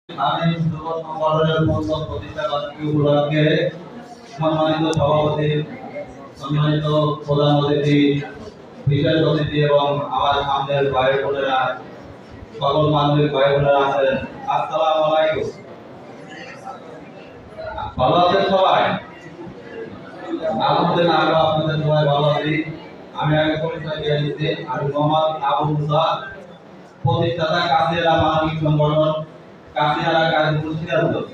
আমি যুব সংগঠনের পঞ্চম প্রতিষ্ঠা বার্ষিকী উপলক্ষে সম্মানিত সভাপতি, সম্মানিত প্রধান অতিথি, বিশেষ অতিথি এবং আমার সামনের ভাই বোনেরা, সকল মানবিক ভাই বোনেরা আছেন, আসসালামু আলাইকুম। ভালো আছেন সবাই? আলহামদুলিল্লাহ, আমরা আপনাদের সবাই ভালো আছি। আমি আগে পরিচয় দিয়ে দিচ্ছি, আমি মোহাম্মদ আবু মুসা, প্রতিষ্ঠাতা কাশিয়ারা মানবিক সংগঠন, কাশিয়ারা গাজীপুর সিরাজগঞ্জ।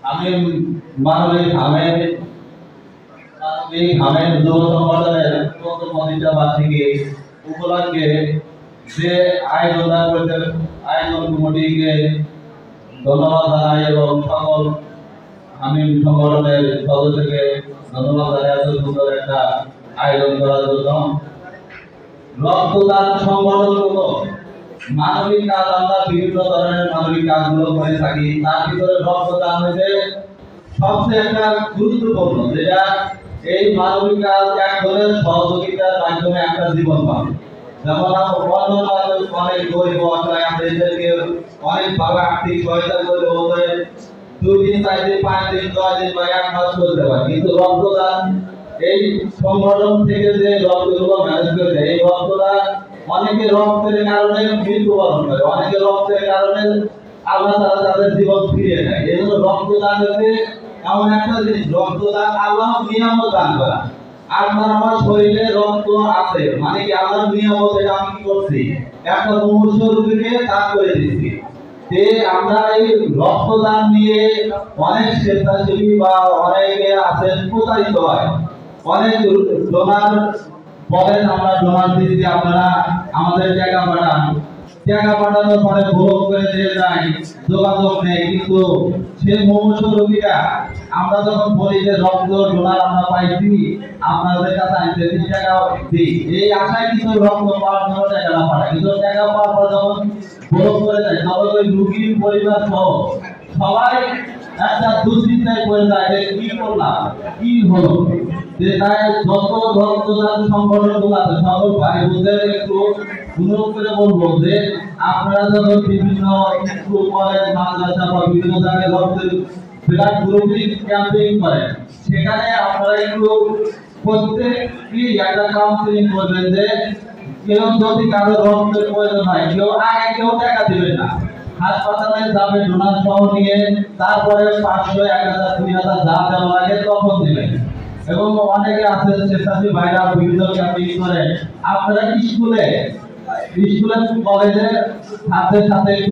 আমি মানবিক হামেদ যুব সংগঠনের প্রথম প্রতিষ্ঠা বার্ষিকী উপলক্ষে যে আয়োজন করেছেন, আয়োজন কমিটিকে ধন্যবাদ জানাই এবং সকল আমি সংগঠনের সদস্যকে ধন্যবাদ জানাই এত সুন্দর একটা আয়োজন করার জন্য। রক্তদান সংগঠনগুলো মানবিক কাজ, আমরা বিভিন্ন ধরনের মানবিক কাজগুলো করে থাকি, তার ভিতরে রক্তদান হচ্ছে সবচেয়ে একটা গুরুত্বপূর্ণ, যেটা এই মানবিক কাজ এক ধরনের সহযোগিতার মাধ্যমে একটা জীবন পাবে। যেমন অনেক গরিব অসহায় আমাদেরকে অনেকভাবে আর্থিক সহায়তা করে ওদের 2 দিন 4 দিন 5 দিন 10 দিন বা 1 মাস চলতে পারে, কিন্তু রক্তদান এই সংগঠন থেকে যে রক্তগুলো ম্যানেজ করে দেয়, এই রক্তদান অনেকে রক্তের কারণে মৃত্যুবরণ করে, অনেকে রক্তের কারণে আল্লাহ তাআলা তাদের জীবন ফিরিয়ে দেয়। এই জন্য রক্তদান হচ্ছে এমন একটা জিনিস, রক্তদান আল্লাহ নিয়ামত দান করা। আপনার আমার শরীরে রক্ত আছে মানে কি আল্লাহর নিয়ামত, এটা আমি কি করছি, একটা মুমূর্ষু রোগীকে দান করে দিচ্ছি। যে আমরা এই রক্তদান নিয়ে অনেক স্বেচ্ছাসেবী বা অনেকে আছেন প্রতারিত হয়, অনেক ডোনার বলেন আমরা ডোনার দিচ্ছি, আপনারা আমাদের টাকা পাঠান, টাকা পাঠানোর পরে ভোগ করে দিয়ে যায়, যোগাযোগ নেই। কিন্তু সে মুমূর্ষু রোগীটা আমরা যখন বলি যে রক্ত ডোনার আমরা পাইছি, আপনাদের কাছে আনতে 30 টাকা দিই, এই আশায় কিন্তু রক্ত পাওয়ার জন্য টাকা পাঠায়, কিন্তু টাকা পাওয়ার পর যখন ভোগ করে যায় তখন ওই রোগীর পরিবার সহ সবাই একটা দুশ্চিন্তায় পড়ে যায় যে কি করলাম, কি হলো। যে তাই যত রক্তদান সংগঠনগুলো আছে সকল ভাই বোনদের একটু অনুরোধ করে বলবো যে আপনারা যখন বিভিন্ন স্কুল কলেজ মাদ্রাসা বা বিভিন্ন জায়গায় রক্তের ব্লাড গ্রুপিং ক্যাম্পেইন করেন, সেখানে আপনারা একটু প্রত্যেকই একটা কাউন্সিলিং করবেন যে কেউ যদি কারো রক্তের প্রয়োজন হয় কেউ আগে কেউ টাকা দিবেন না, হাসপাতালে যাবে ডোনার সহ নিয়ে, তারপরে 500 1000 2000 যা দেওয়া লাগে তখন দিবেন। এবং অনেকে আছে স্বেচ্ছাসেবী ভাইরা বিভিন্ন ক্যাম্পেইন করে, আপনারা স্কুলে কলেজে সাথে সাথে